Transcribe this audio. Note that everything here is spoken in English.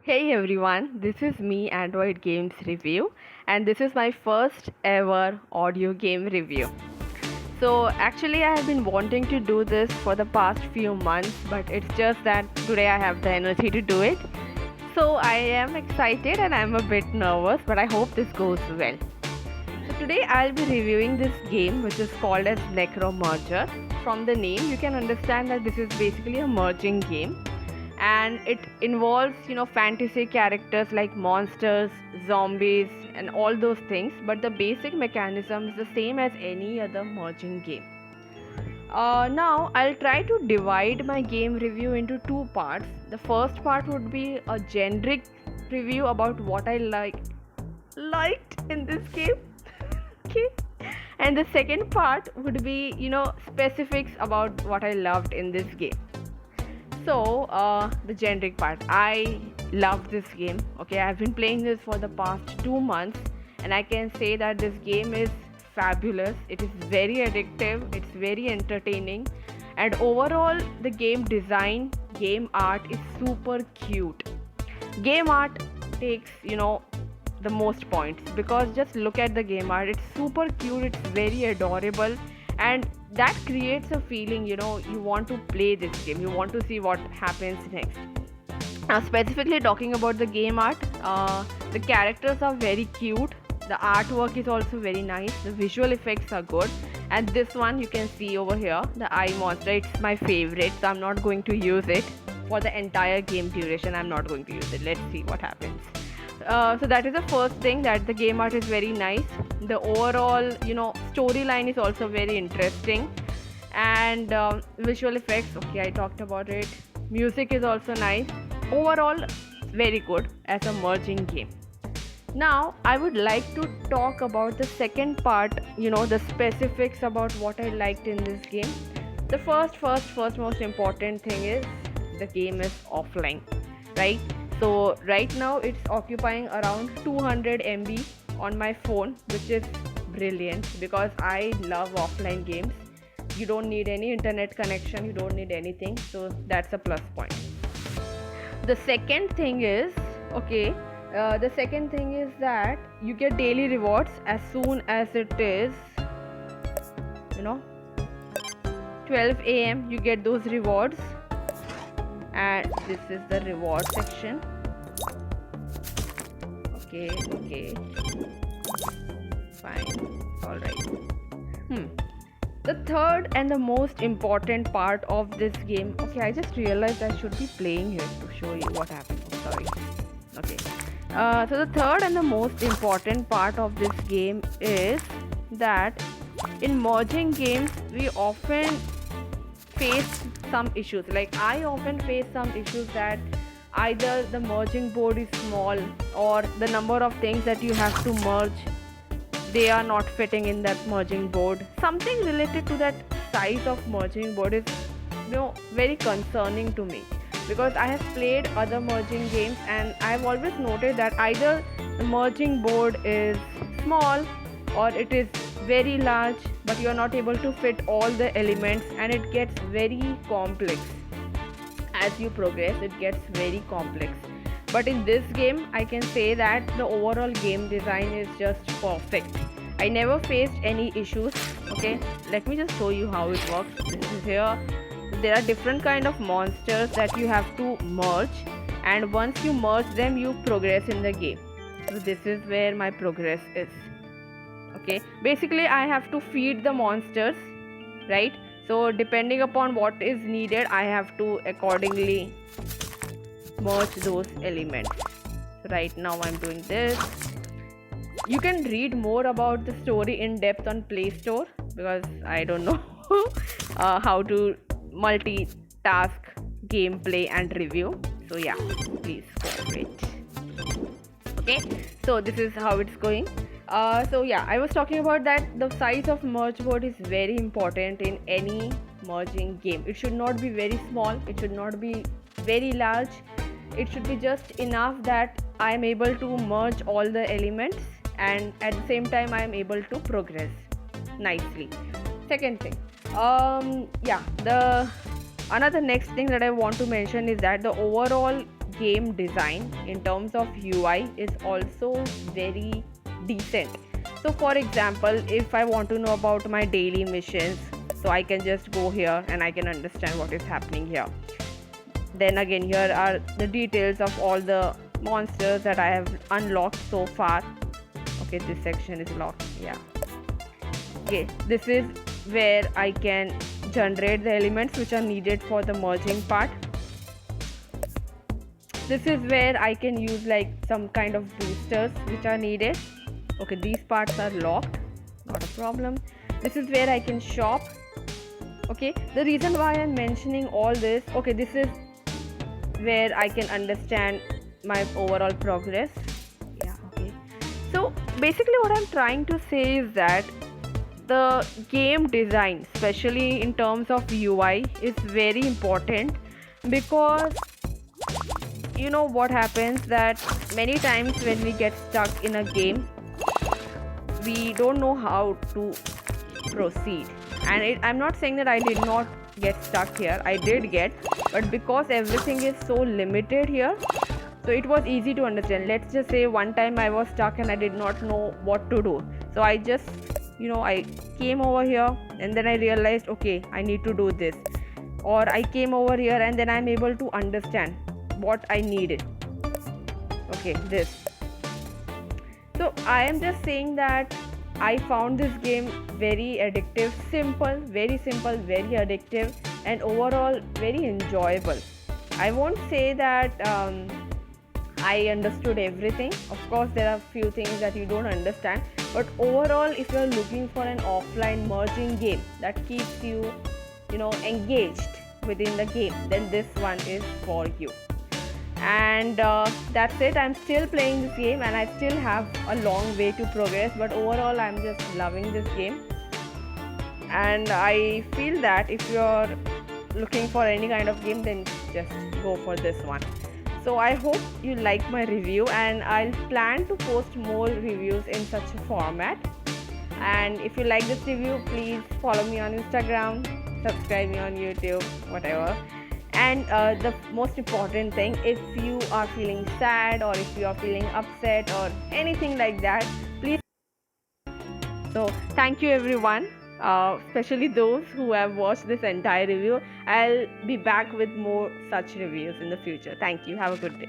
Hey everyone, this is me, Android Games Review, and this is my first ever audio game review. So, actually, I have been wanting to do this for the past few months, but it's just that today I have the energy to do it. So, I am excited and I'm a bit nervous, but I hope this goes well. So, today I'll be reviewing this game which is called as Necromerger. From the name, you can understand that this is basically a merging game and it involves fantasy characters like monsters, zombies and all those things, but the basic mechanism is the same as any other merging game. Now I'll try to divide my game review into two parts. The first part would be a generic review about what I liked in this game. Okay, and the second part would be specifics about what I loved in this game. So, the generic part. I love this game. Okay, I've been playing this for the past 2 months, and I can say that this game is fabulous. It is very addictive, it's very entertaining, and overall, the game design, game art is super cute. Game art takes, the most points because just look at the game art. It's super cute, it's very adorable, and that creates a feeling you want to play this game, you want to see what happens next. Now, specifically talking about the game art, the characters are very cute, the artwork is also very nice, the visual effects are good, and this one you can see over here, the eye monster, it's my favorite, so I'm not going to use it for the entire game duration. I'm not going to use it. Let's see what happens. So that is the first thing, that the game art is very nice. The overall storyline is also very interesting, and visual effects, okay, I talked about it. Music is also nice. Overall, very good as a merging game. Now I would like to talk about the second part, the specifics about what I liked in this game. The first most important thing is the game is offline, right? So right now it's occupying around 200 MB on my phone, which is brilliant because I love offline games. You don't need any internet connection, you don't need anything, so that's a plus point. The second thing is, that you get daily rewards as soon as it is 12 a.m. you get those rewards, and this is the reward section. Okay, fine, all right. The third and the most important part of this game, okay, I just realized I should be playing here to show you what happened. Sorry. Okay, so the third and the most important part of this game is that in merging games we often face some issues. Like, I often face some issues that either the merging board is small, or the number of things that you have to merge, they are not fitting in that merging board. Something related to that size of merging board is very concerning to me, because I have played other merging games and I've always noted that either the merging board is small or it is very large, but you are not able to fit all the elements, and it gets very complex. As you progress, it gets very complex. But in this game, I can say that the overall game design is just perfect. I never faced any issues. Okay, let me just show you how it works. This is here. There are different kind of monsters that you have to merge, and once you merge them, you progress in the game. So this is where my progress is. Okay, basically I have to feed the monsters, right? So depending upon what is needed, I have to accordingly merge those elements. Right now I'm doing this. You can read more about the story in depth on Play Store, because I don't know how to multitask gameplay and review. So yeah, please cooperate. Okay, so this is how it's going. So yeah, I was talking about that the size of merge board is very important in any merging game. It should not be very small, it should not be very large. It should be just enough that I am able to merge all the elements, and at the same time I am able to progress nicely. Second thing, the another next thing that I want to mention is that the overall game design in terms of UI is also very decent. So for example, if I want to know about my daily missions, so I can just go here and I can understand what is happening here. Then again, here are the details of all the monsters that I have unlocked so far. Okay, this section is locked. Yeah. Okay, this is where I can generate the elements which are needed for the merging part. This is where I can use like some kind of boosters which are needed. Okay, these parts are locked, not a problem. This is where I can shop. Okay, the reason why I'm mentioning all this, okay, this is where I can understand my overall progress. Yeah, okay. So basically what I'm trying to say is that the game design, especially in terms of UI, is very important, because you know what happens that many times when we get stuck in a game, we don't know how to proceed. And I'm not saying that I did not get stuck here, I did get, but because everything is so limited here, so it was easy to understand. Let's just say one time I was stuck and I did not know what to do, so I just, I came over here and then I realized, okay, I need to do this, or I came over here and then I'm able to understand what I needed. Okay, this. So I am just saying that I found this game very addictive, very simple, very addictive, and overall very enjoyable. I won't say that I understood everything. Of course, there are few things that you don't understand, but overall, if you're looking for an offline merging game that keeps you, engaged within the game, then this one is for you. And that's it. I'm still playing this game and I still have a long way to progress, but overall I'm just loving this game, and I feel that if you're looking for any kind of game, then just go for this one. So I hope you like my review, and I'll plan to post more reviews in such a format. And if you like this review, please follow me on Instagram, subscribe me on YouTube, whatever. And the most important thing, if you are feeling sad or if you are feeling upset or anything like that, please. So thank you everyone, especially those who have watched this entire review. I'll be back with more such reviews in the future. Thank you. Have a good day.